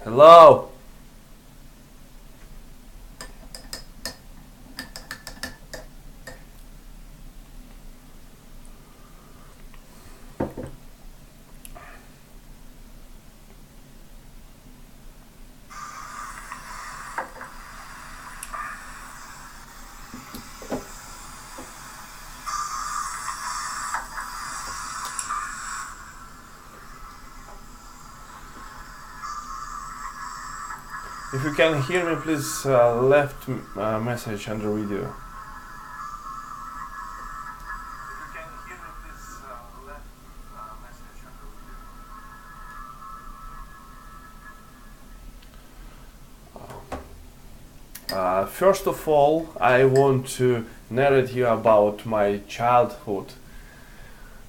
Hello. If you can hear me, please left message under video. First of all, I want to narrate you about my childhood.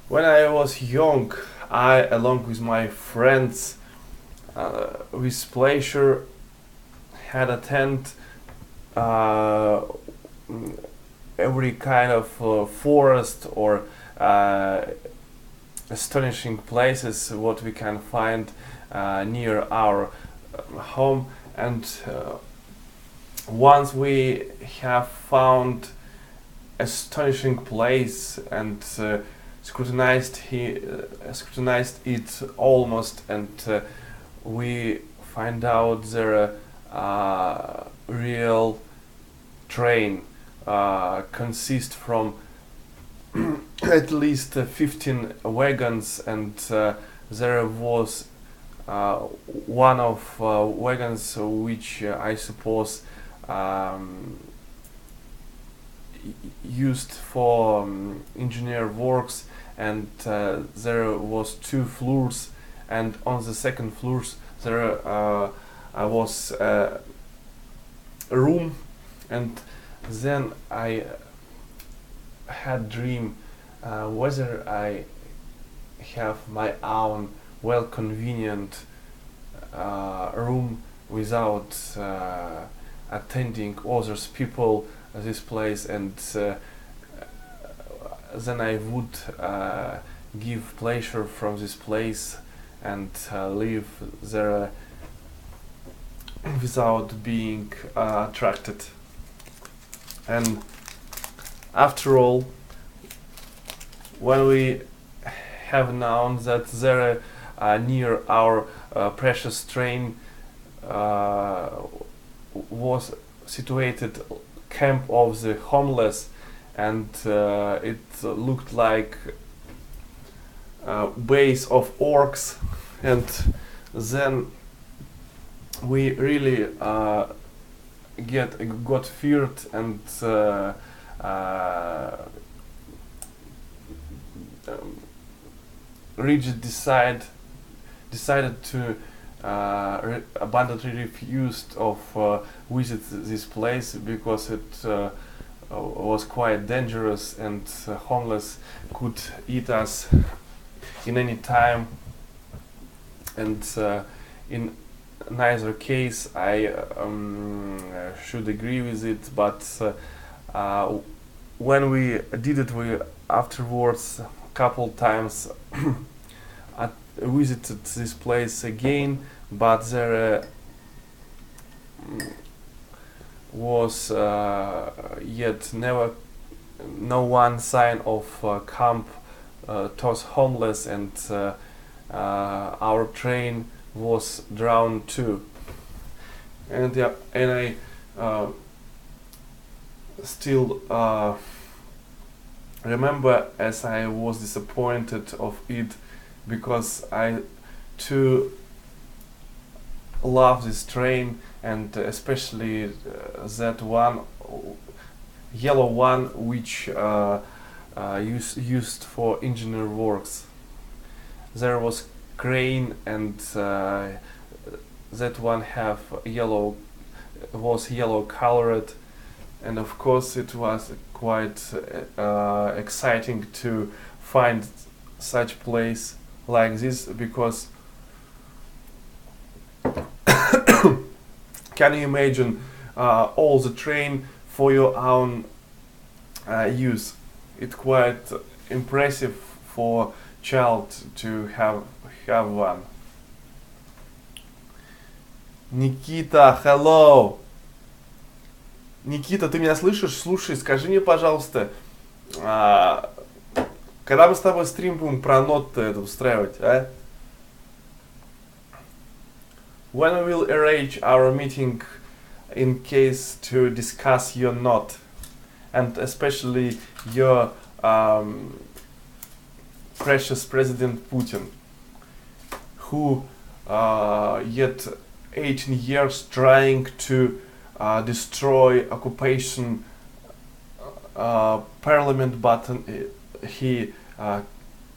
When I was young, I, along with my friends, with pleasure, had attended every kind of forest or astonishing places what we can find near our home, and once we have found astonishing place and scrutinized it almost, and we find out there real train consists from at least 15 wagons, and there was one of wagons which I suppose used for engineer works, and there was 2 floors, and on the second floors there was a room, and then I had dream whether I have my own well convenient room without attending others people this place, and then I would give pleasure from this place and live there without being attracted. And after all, when we have known that there near our precious train was situated camp of the homeless, and it looked like base of orcs, and then we really got feared, and rigid decided to abundantly refused of visit this place because it was quite dangerous, and homeless could eat us in any time, and in neither case I should agree with it, but when we did it, we afterwards a couple times visited this place again, but there was yet never no one sign of camp those homeless, and our train was drowned too. And yeah, and I still remember as I was disappointed of it, because I too love this train, and especially that one yellow one which used for engineer works. There was crane, and that one was yellow colored, and of course it was quite exciting to find such place like this, because can you imagine all the train for your own use? It's quite impressive for child to have one. Никита, hello. Никита, ты меня слышишь? Слушай, скажи мне, пожалуйста, а, когда мы с тобой стрим будем про ноты это устраивать, а? When we will arrange our meeting in case to discuss your note and especially your precious President Putin, who yet 18 years trying to destroy occupation parliament, but he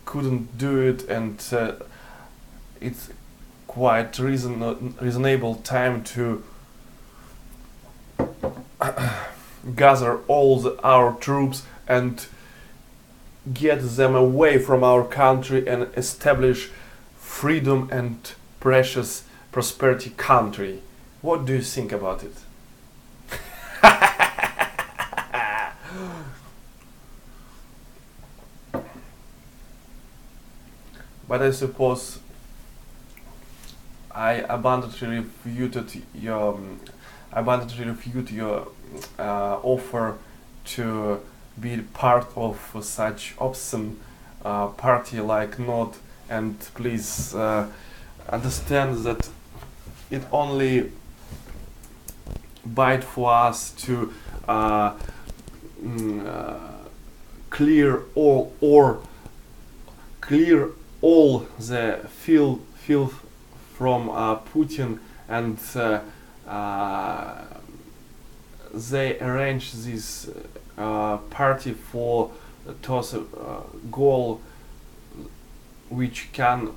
couldn't do it, and it's quite reasonable time to gather all our troops and get them away from our country and establish freedom and precious prosperity country. What do you think about it? But I suppose I abundantly refuted your offer to be part of such obscene party like not, and please understand that it only bite for us to clear all the filth from Putin, and they arrange this party for towards a goal which can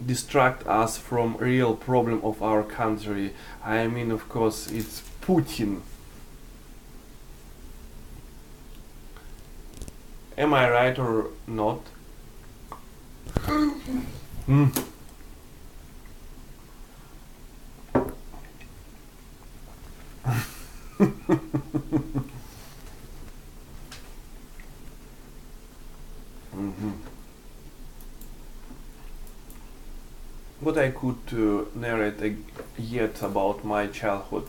distract us from real problem of our country. I mean, of course, it's Putin. Am I right or not? Mm. What I could narrate yet about my childhood.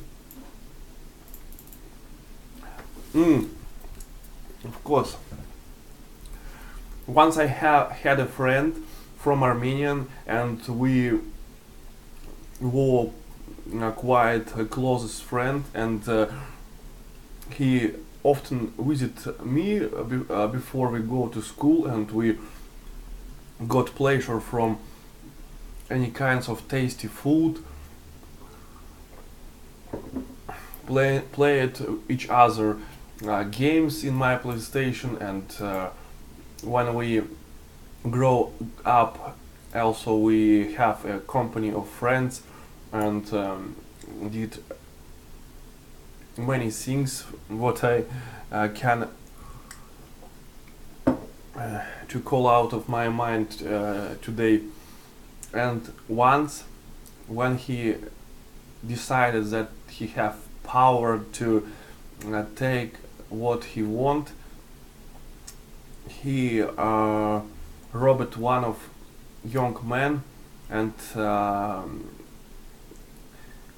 Of course. Once I had a friend from Armenian, and we were quite a closest friend, and he often visit me before we go to school, and we got pleasure from any kinds of tasty food, played each other games in my PlayStation, and when we grow up also we have a company of friends, and did many things what I can to call out of my mind today. And once when he decided that he have power to take what he want, he robbed one of young men, and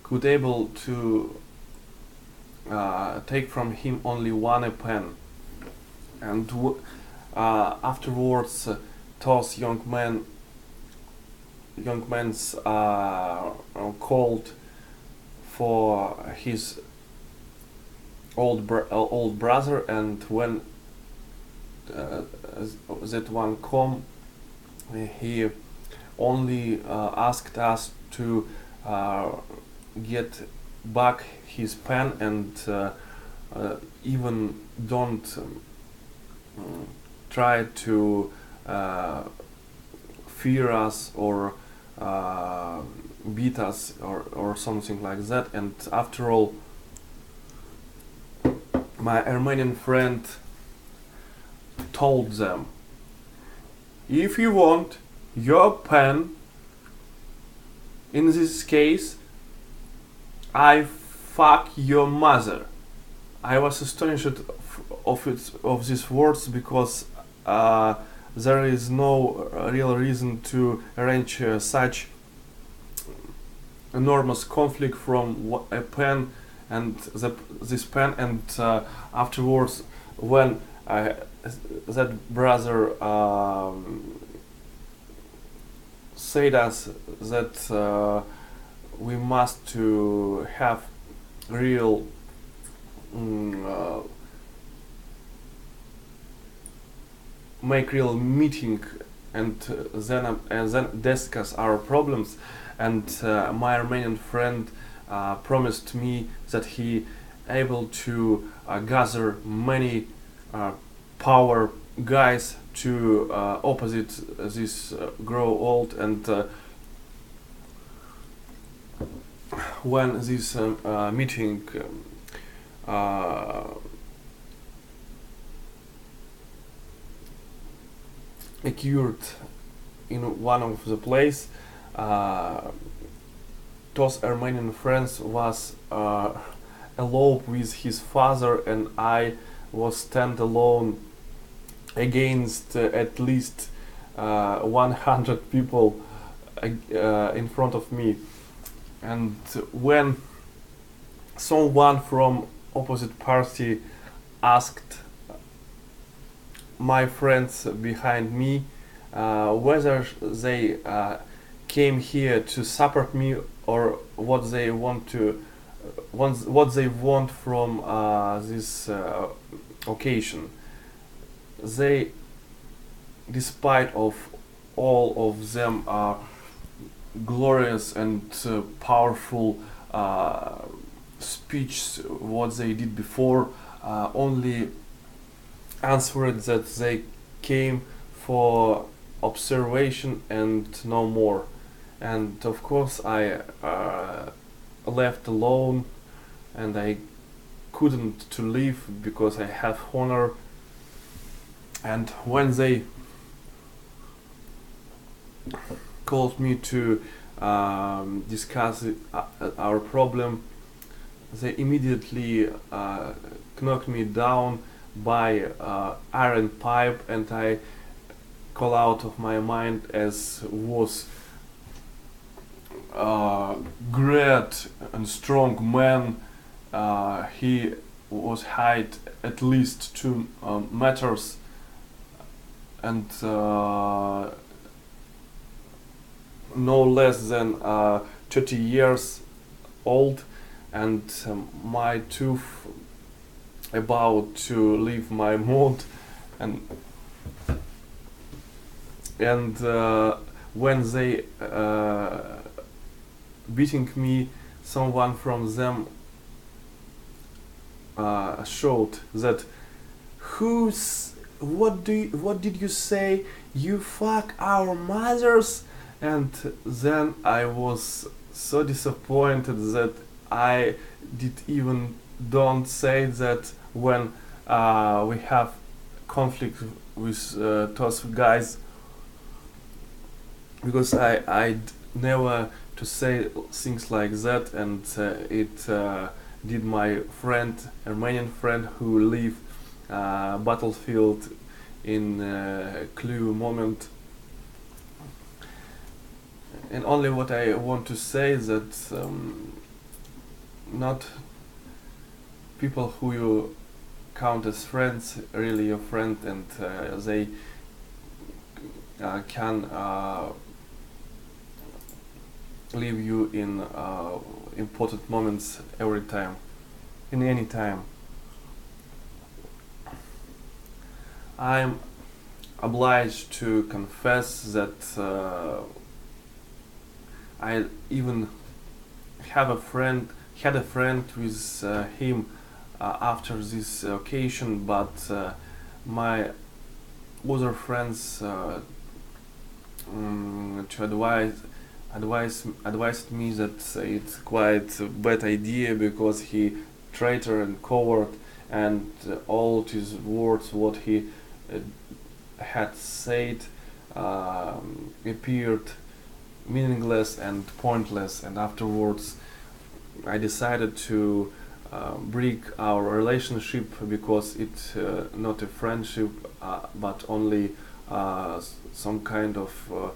could able to take from him only one pen, and afterwards those young men's called for his old brother, and when that one come, he only asked us to get back his pen, and even don't try to fear us or beat us or something like that. And after all, my Armenian friend told them, if you want your pen, in this case I fuck your mother. I was astonished of these words, because there is no real reason to arrange such enormous conflict from a pen and this pen, and afterwards when that brother said us that we must to have real make real meeting and then discuss our problems, and my Armenian friend promised me that he able to gather many power guys to opposite this grow old, and when this meeting occurred in one of the place, those Armenian friends was alone with his father, and I was stand alone against at least 100 people in front of me. And when someone from opposite party asked my friends behind me whether they came here to support me or what they want to what they want from this occasion, they, despite of all of them glorious and powerful speech what they did before, only answered that they came for observation and no more. And of course I left alone, and I couldn't to leave because I have honor. And when they called me to discuss our problem, they immediately knocked me down by iron pipe, and I call out of my mind as was great and strong man. He was height at least 2 meters, and no less than 30 years old, and my tooth about to leave my mouth, and when they beating me, someone from them showed that what did you say, you fuck our mothers? And then I was so disappointed that I did even don't say that when we have conflict with those guys, because I never to say things like that, and it did my friend, Armenian friend, who leave battlefield in clue moment. And only what I want to say that not people who you count as friends really your friend, and they can leave you in important moments every time, in any time. I'm obliged to confess that I even had a friend with him after this occasion, but my other friends to advised me that it's quite a bad idea because he traitor and coward, and all his words what he had said appeared meaningless and pointless. And afterwards I decided to break our relationship, because it's not a friendship but only some kind of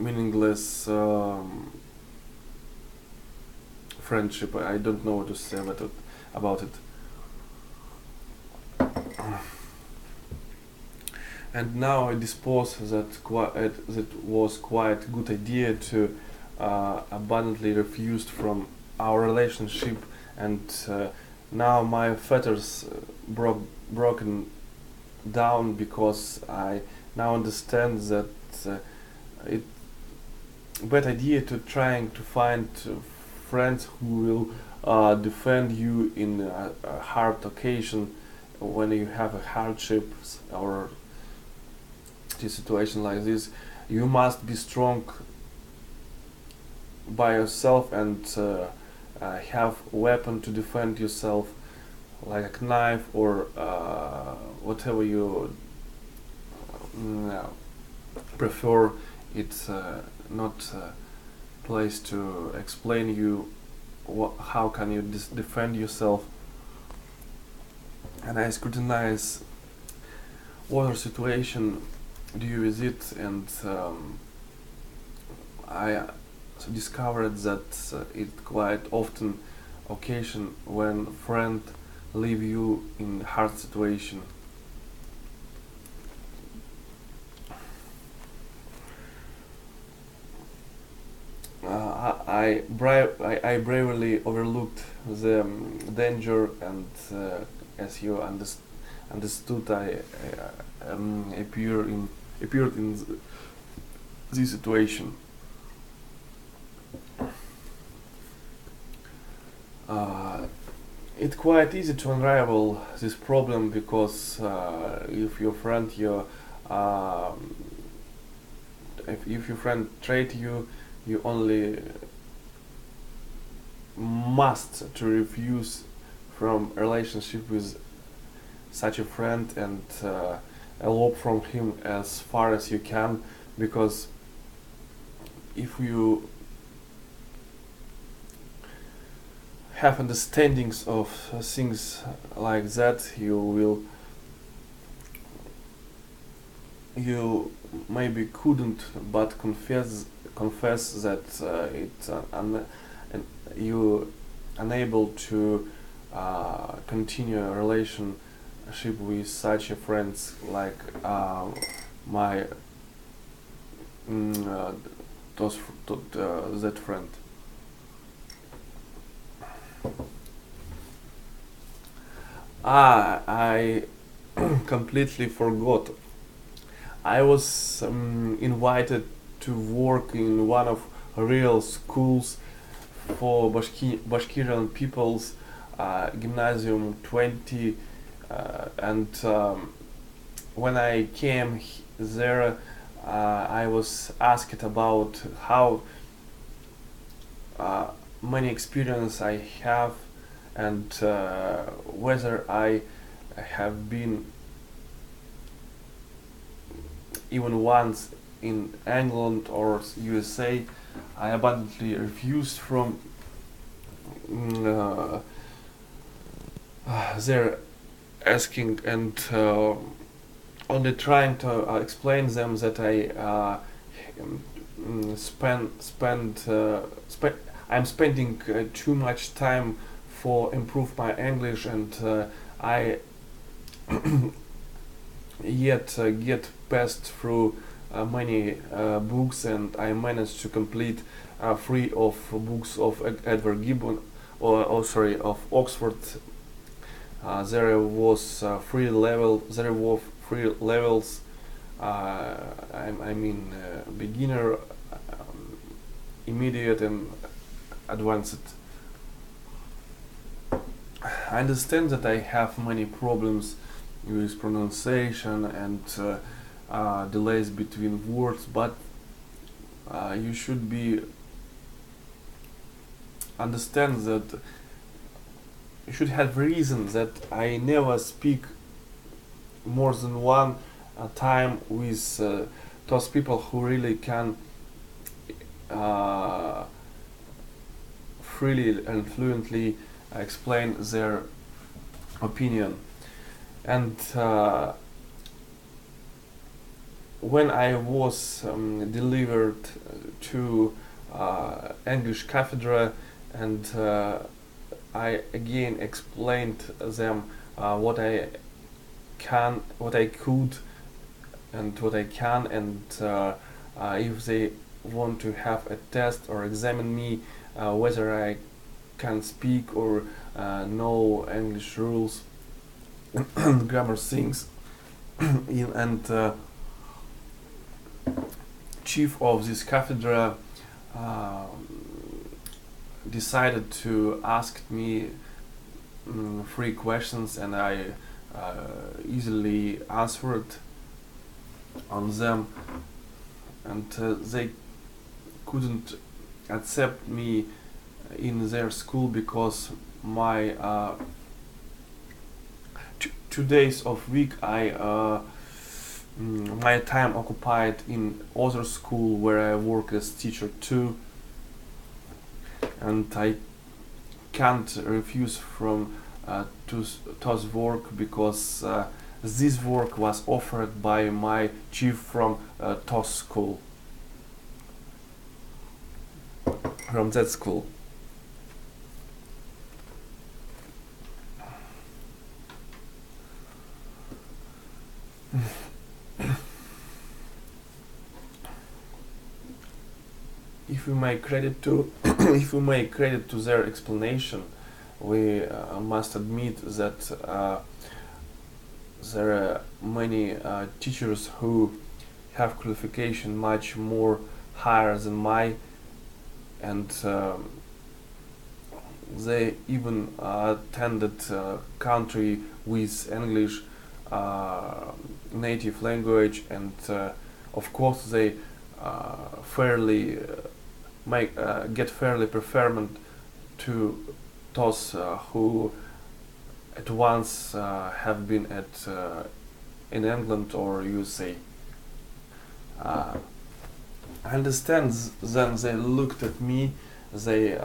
meaningless friendship. I don't know what to say about it. And now I dispose that was quite good idea to abundantly refused from our relationship, and now my fetters broken down, because I now understand that it bad idea to trying to find friends who will defend you in a hard occasion when you have a hardships or a situation like this. You must be strong by yourself and have a weapon to defend yourself, like a knife or whatever you prefer. It's not place to explain you how can you defend yourself. And I scrutinize other situation do you visit, and I discovered that it quite often occasion when friend leave you in hard situation. I bravely overlooked the danger, and as you understood, I appeared in this situation. It's quite easy to unravel this problem, because if your friend if your friend treat you, you only must to refuse from a relationship with such a friend, and elope from him as far as you can, because if you have understandings of things like that, you maybe couldn't but confess that you unable to continue a relationship with such a friends like my that friend. I completely forgot. I was invited to work in one of real schools for Bashkirian peoples, Gymnasium 20, and when I came there, I was asked about how many experience I have, and whether I have been even once in England or USA. I abundantly refused from their asking, and only trying to explain them that I'm spending too much time for improve my English, and I yet get passed through many books, and I managed to complete 3 of books of Edward Gibbon, sorry, of Oxford. There were 3 levels. I mean beginner, immediate, and advanced. I understand that I have many problems with pronunciation and delays between words, but you should be understand that you should have reason that I never speak more than one time with those people who really can freely and fluently explain their opinion. And when I was delivered to English cathedra, and I again explained them what I could, and what I can, and if they want to have a test or examine me, whether I can speak or know English rules, grammar things, and chief of this cathedra decided to ask me 3 questions, and I easily answered on them, and they couldn't accept me in their school because my 2 days of week my time occupied in other school where I work as teacher too, and I can't refuse from to TOS work because this work was offered by my chief from TOS school, from that school. If we make credit to if we make credit to their explanation, we must admit that there are many teachers who have qualification much more higher than mine, and they even attended country with English native language, and of course they fairly get fairly preferment to those who at once have been at in England or USA. I understand. Then they looked at me. They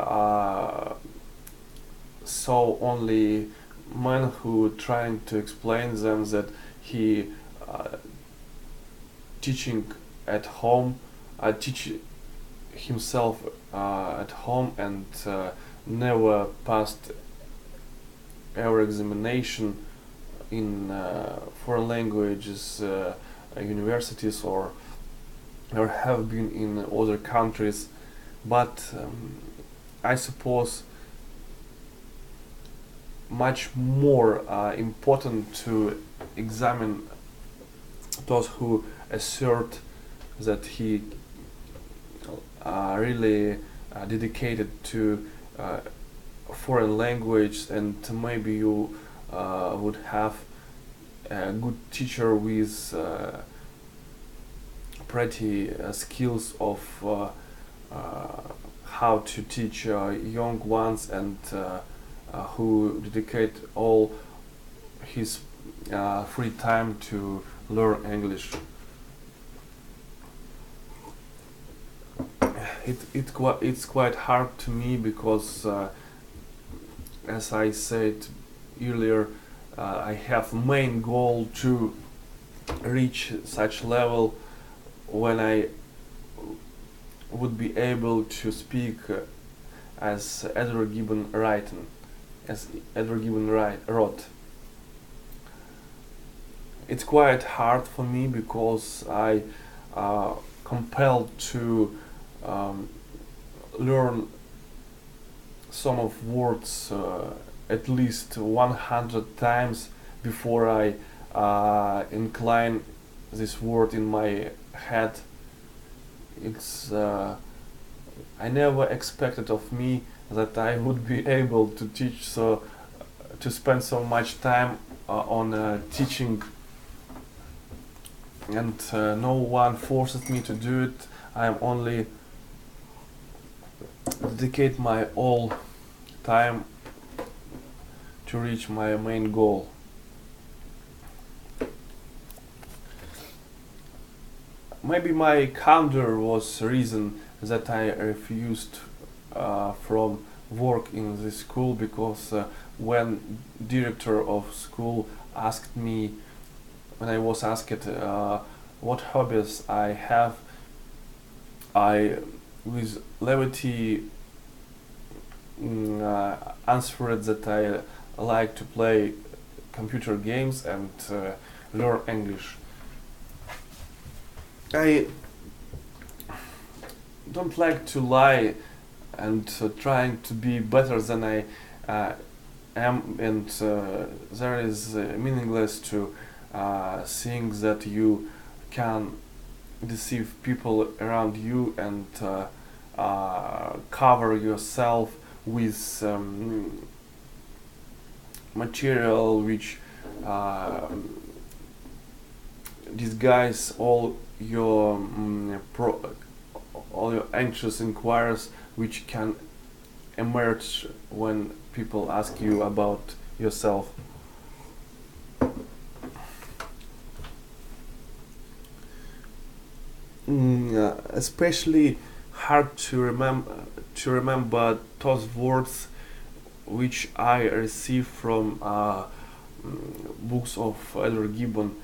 saw only man who trying to explain them that he teaching at home, teach himself at home, and never passed our examination in foreign languages universities, or have been in other countries. But I suppose much more important to examine those who assert that he really dedicated to foreign language, and maybe you would have a good teacher with pretty skills of how to teach young ones, and who dedicate all his free time to learn English. It's quite hard to me because, as I said earlier, I have main goal to reach such level when I would be able to speak as Edward Gibbon wrote. It's quite hard for me because I compelled to learn some of words at least 100 times before I incline this word in my head. It's I never expected of me that I would be able to teach to spend so much time on teaching, and no one forces me to do it. I'm only dedicate my all time to reach my main goal. Maybe my counter was reason that I refused from work in this school, because when director of school asked me, when I was asked what hobbies I have, I with levity answered that I like to play computer games and learn English. I don't like to lie and trying to be better than I am, and there is meaningless to think that you can deceive people around you and cover yourself with material which disguise all your anxious inquiries which can emerge when people ask you about yourself. Especially hard to remember those words which I receive from books of Elder Gibbon.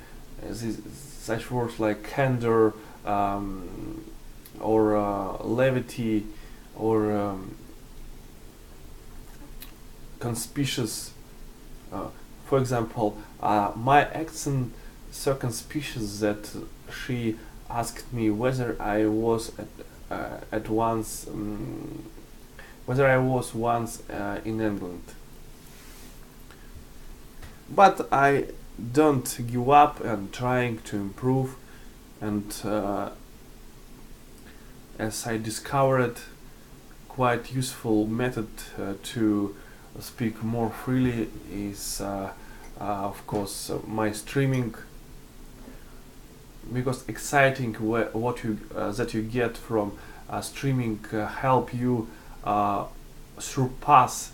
Such words like candor, or levity, or conspicuous. For example, my accent so conspicuous that she asked me whether I was at once whether I was once in England. But I don't give up and trying to improve, and as I discovered quite useful method to speak more freely is of course my streaming, because exciting what you that you get from streaming help you surpass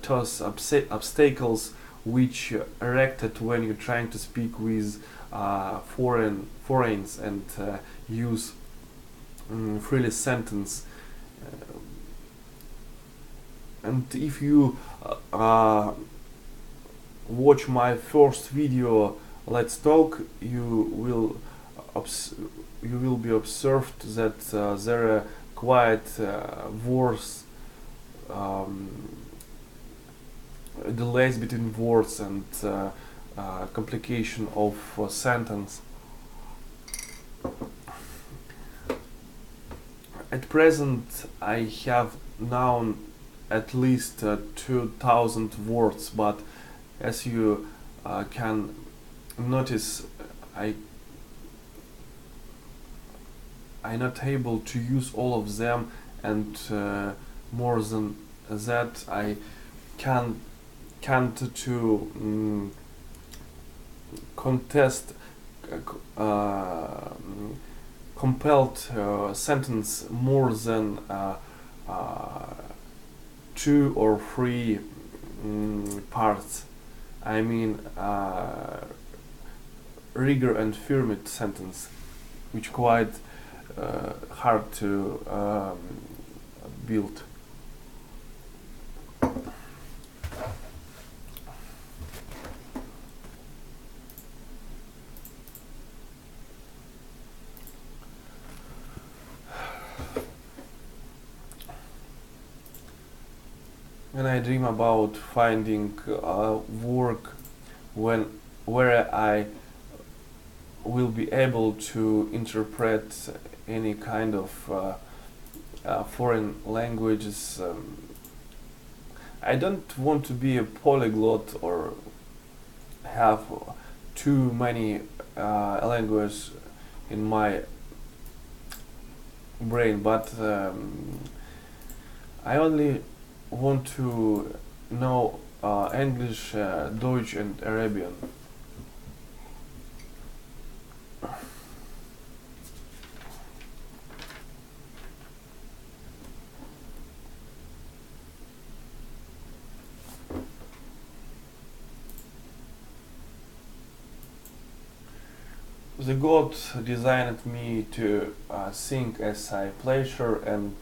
those obstacles which erected when you're trying to speak with foreigners and use freely sentence. And if you watch my first video, Let's Talk, you will be observed that there are quite worse delays between words and complication of sentence. At present I have now at least 2000 words, but as you can notice, I'm not able to use all of them, and more than that I can't to contest compelled sentence more than 2 or 3 parts. I mean rigor and firmit sentence, which quite hard to build. When I dream about finding work where I will be able to interpret any kind of foreign languages, I don't want to be a polyglot or have too many languages in my brain, but I only want to know English, Deutsch and Arabian. The God designed me to sing as I pleasure and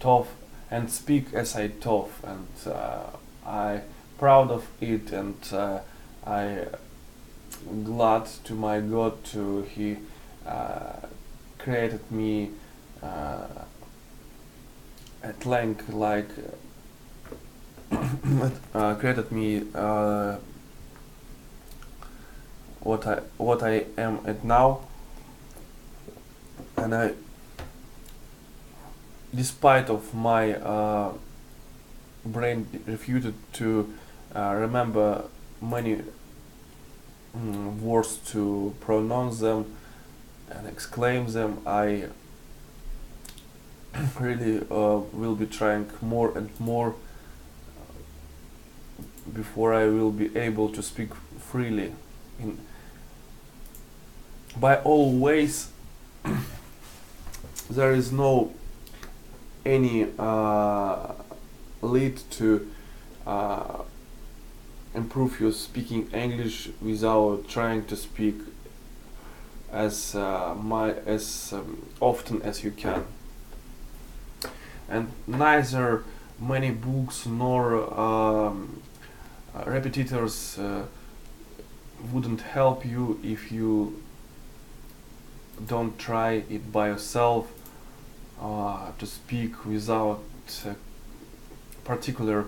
talk and speak as I talk, and I proud of it, and I glad to my God to He created me at length, like created me what I am at now, and I, despite of my brain refuted to remember many words to pronounce them and exclaim them, I really will be trying more and more before I will be able to speak freely. By all ways, there is no any lead to improve your speaking English without trying to speak as often as you can. And neither many books nor repetitors wouldn't help you if you don't try it by yourself to speak without a particular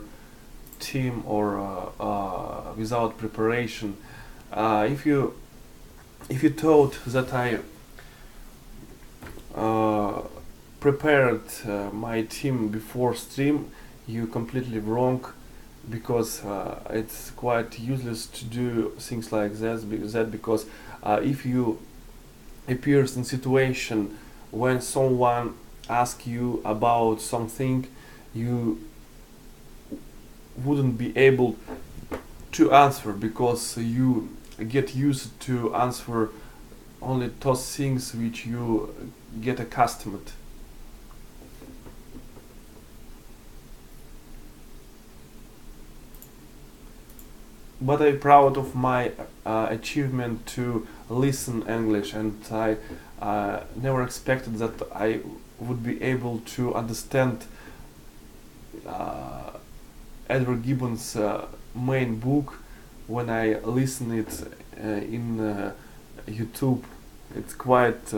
team or without preparation. If you thought that I prepared my team before stream, you completely wrong, because it's quite useless to do things like that because if you appears in situation when someone asks you about something, you wouldn't be able to answer because you get used to answer only those things which you get accustomed. But I'm proud of my achievement to listen English, and I never expected that I would be able to understand Edward Gibbon's main book when I listen it in YouTube. It's quite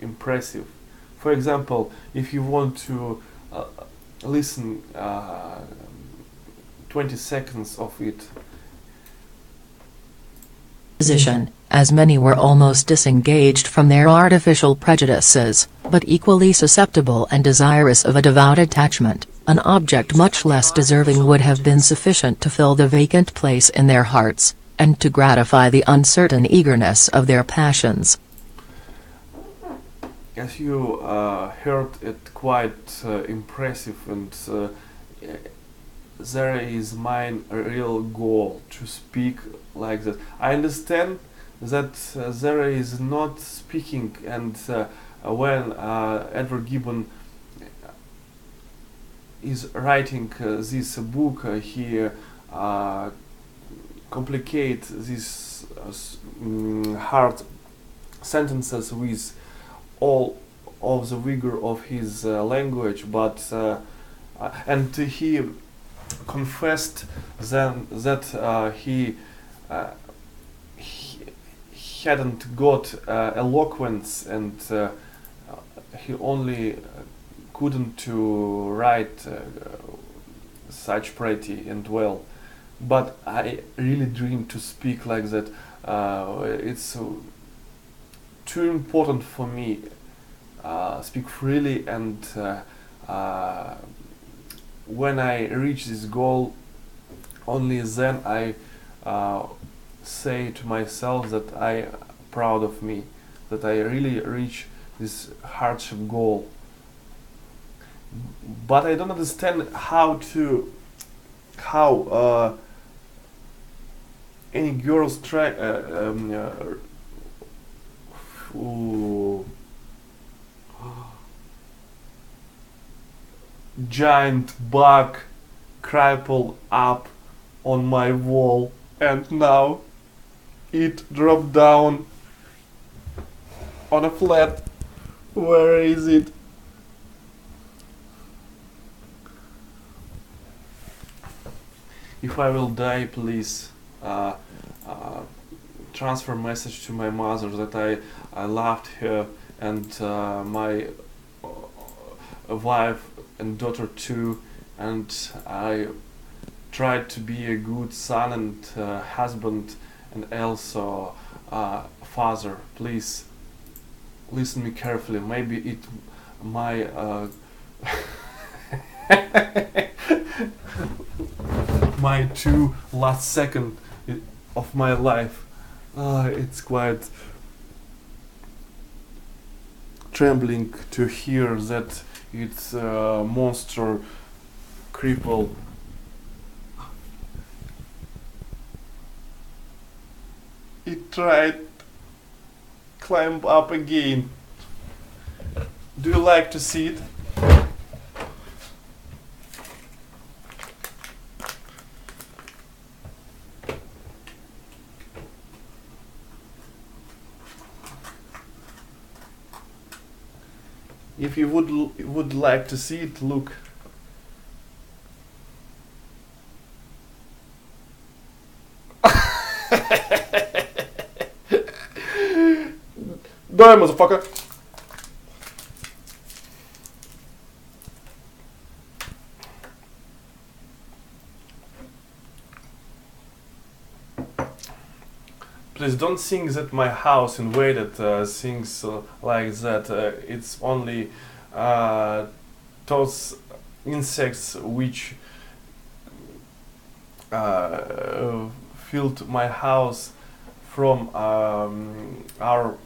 impressive. For example, if you want to listen 20 seconds of it. Position, as many were almost disengaged from their artificial prejudices, but equally susceptible and desirous of a devout attachment, an object much less deserving would have been sufficient to fill the vacant place in their hearts, and to gratify the uncertain eagerness of their passions. As you heard it, quite impressive, and there is my real goal to speak like that. I understand that there is not speaking, and when Edward Gibbon is writing this book, he complicate these hard sentences with all of the vigor of his language, but and he confessed then that he hadn't got eloquence, and he only couldn't to write such pretty and well. But I really dream to speak like that. It's too important for me. Speak freely, and when I reach this goal, only then I say to myself that I am proud of me, that I really reach this hardship goal. But I don't understand how any girls try giant bug crippled up on my wall, and now it dropped down on a flat. Where is it? If I will die, please transfer message to my mother that I loved her and my wife and daughter too, and I tried to be a good son and husband and also father. Please listen me carefully. Maybe it my my two last second of my life. It's quite trembling to hear that it's a monster cripple. It tried climb up again. Do you like to see it? If you would like to see it, look. Die, motherfucker! Please don't think that my house invaded things like that. It's only those insects which filled my house from our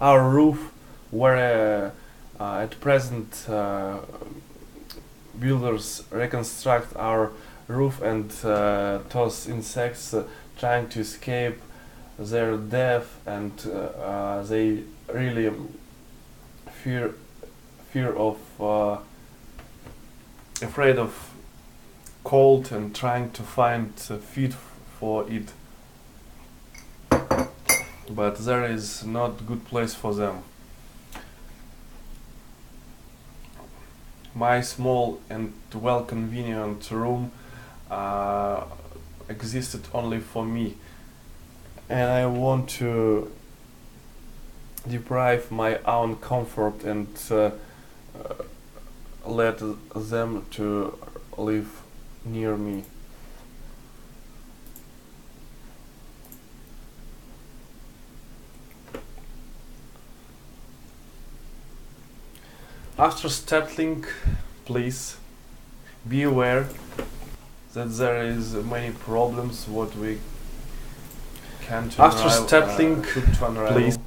roof, where at present builders reconstruct our roof, and those insects trying to escape their death, and they really fear of afraid of cold and trying to find feed for it, but there is not good place for them. My small and well convenient room existed only for me, and I want to deprive my own comfort and let them to live near me. After startling, please be aware that there is many problems what we can to After startling, please.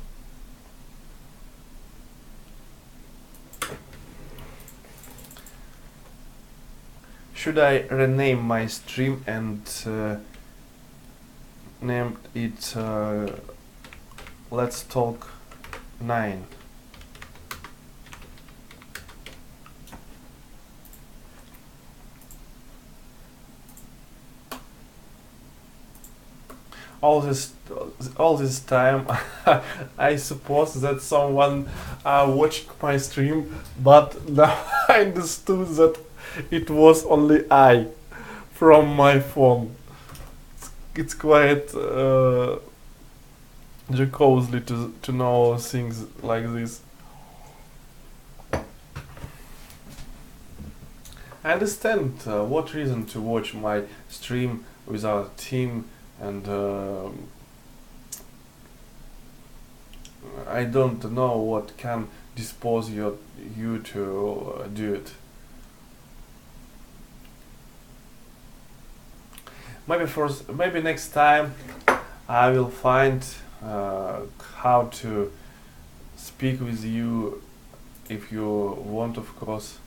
Should I rename my stream and name it Let's Talk 9? All this time I suppose that someone watched my stream, but now I understood that it was only I from my phone. It's quite jocosely to know things like this. I understand what reason to watch my stream without team, and I don't know what can dispose you to do it. Maybe next time I will find how to speak with you, if you want, of course.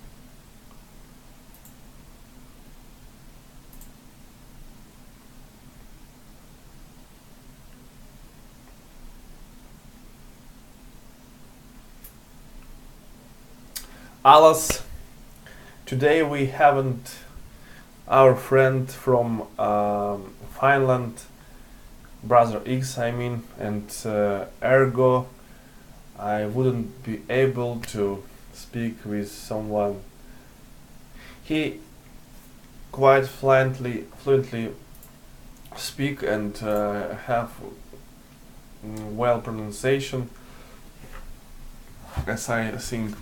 Alas, today we haven't our friend from Finland, Brother X, I mean, and ergo I wouldn't be able to speak with someone. He quite fluently speak and have well pronunciation, as I think,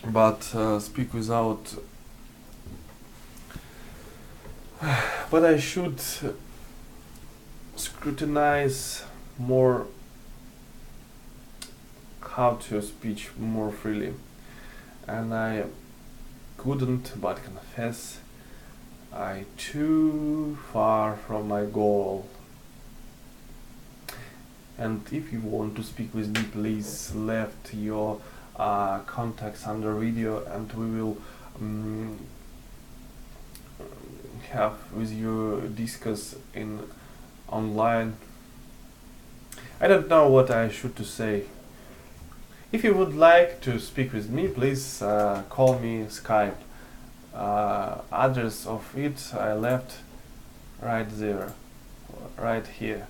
but speak without. But I should scrutinize more how to speak more freely, and I couldn't but confess I too far from my goal. And if you want to speak with me, please left your contacts under video, and we will have with you discuss in online. I don't know what I should to say. If you would like to speak with me, please call me Skype. Address of it I left right there, right here.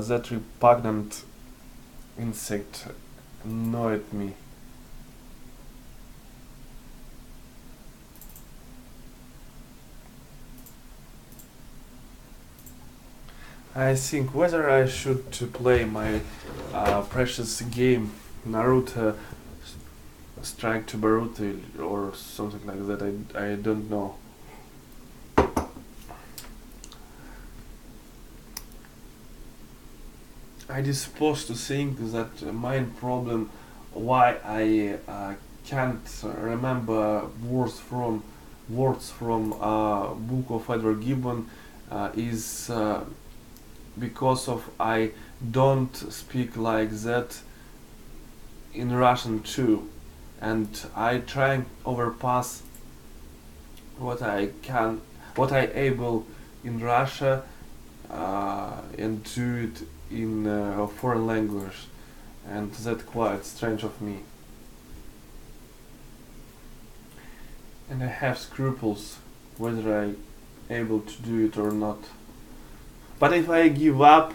That repugnant insect annoyed me. I think whether I should to play my precious game Naruto Strike to Baruto or something like that. I don't know. I is supposed to think that my problem why I can't remember words from book of Edward Gibbon is because of I don't speak like that in Russian too, and I try overpass what I able in Russia and do it in a foreign language, and that quite strange of me. And I have scruples whether I able to do it or not. But if I give up,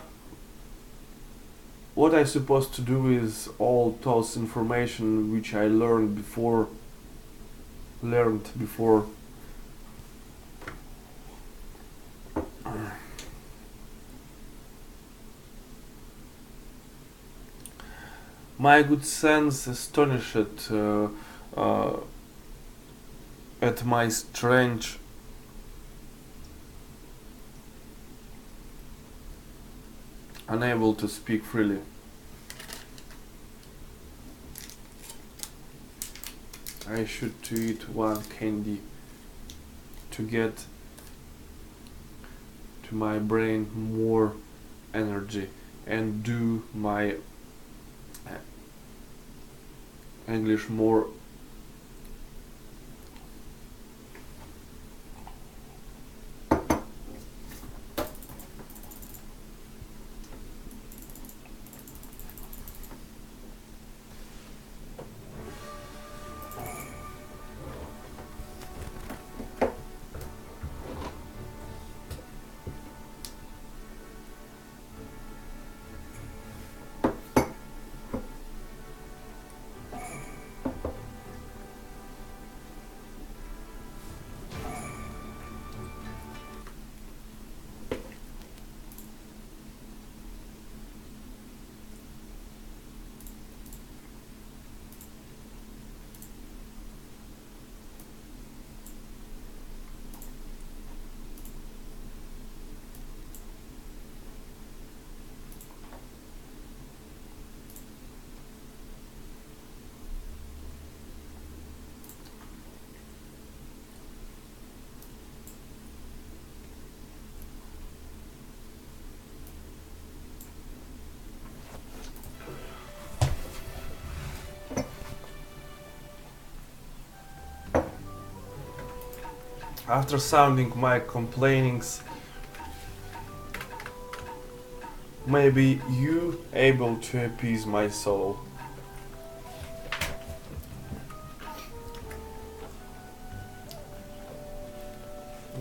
what I supposed to do is all those information which I learned before. My good sense astonished at my strange unable to speak freely. I should to eat one candy to get to my brain more energy and do my English more after sounding my complainings. Maybe you able to appease my soul.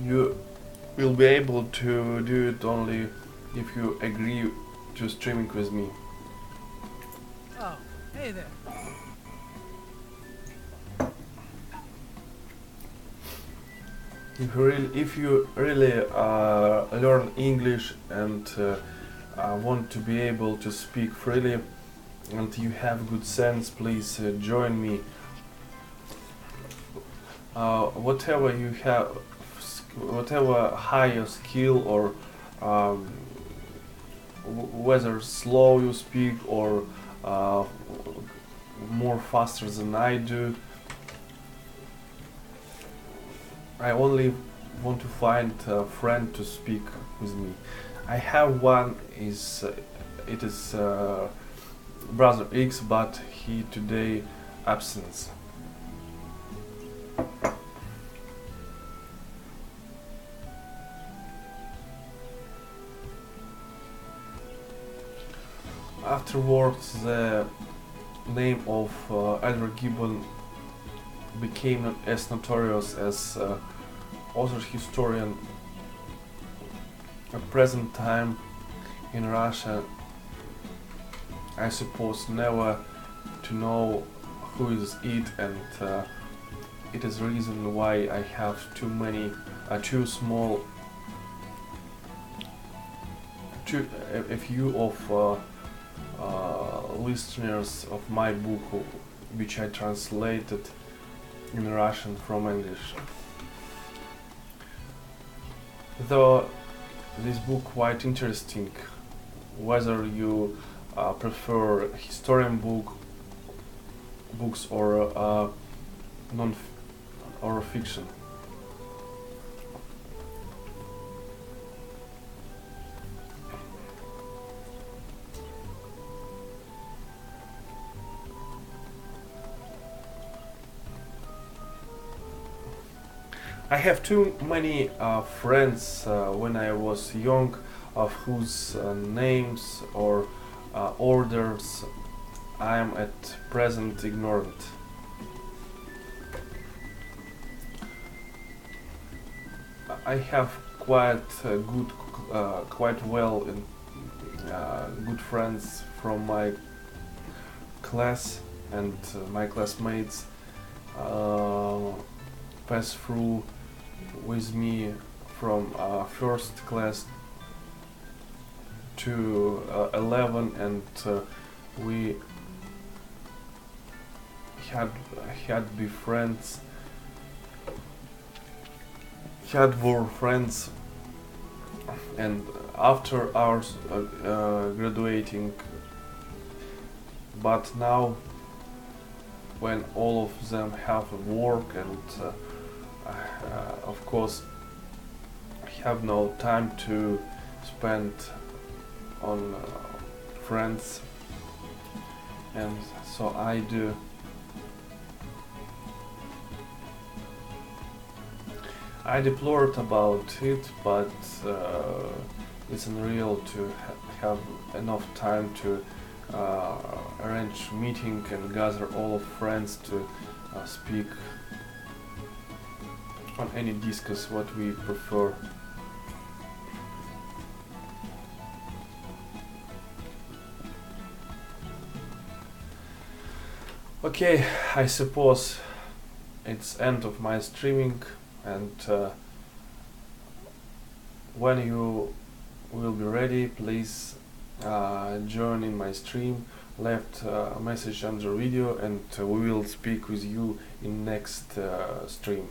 You will be able to do it only if you agree to streaming with me. Oh, hey there. If you really learn English and want to be able to speak freely and you have good sense, please join me. Whatever you have, whatever higher skill or whether slow you speak or more faster than I do, I only want to find a friend to speak with me. I have one. It is brother X, but he today absent. Afterwards, the name of Edward Gibbon became as notorious as author historian. At present time in Russia, I suppose never to know who is it, and it is the reason why I have too small, a few of listeners of my book, which I translated in Russian from English. Though this book quite interesting, whether you prefer historian books or non or fiction. I have too many friends when I was young, of whose names or orders I am at present ignorant. I have quite quite well in, good friends from my class, and my classmates pass through with me from first class to 11, and we had be friends, were friends, and after ours graduating. But now, when all of them have work and of course have no time to spend on friends, and so I do. I deplored about it, but it's unreal to have enough time to arrange meeting and gather all of friends to speak on any discuss what we prefer. Okay, I suppose it's end of my streaming, and when you will be ready, please join in my stream, left a message under video, and we will speak with you in next stream.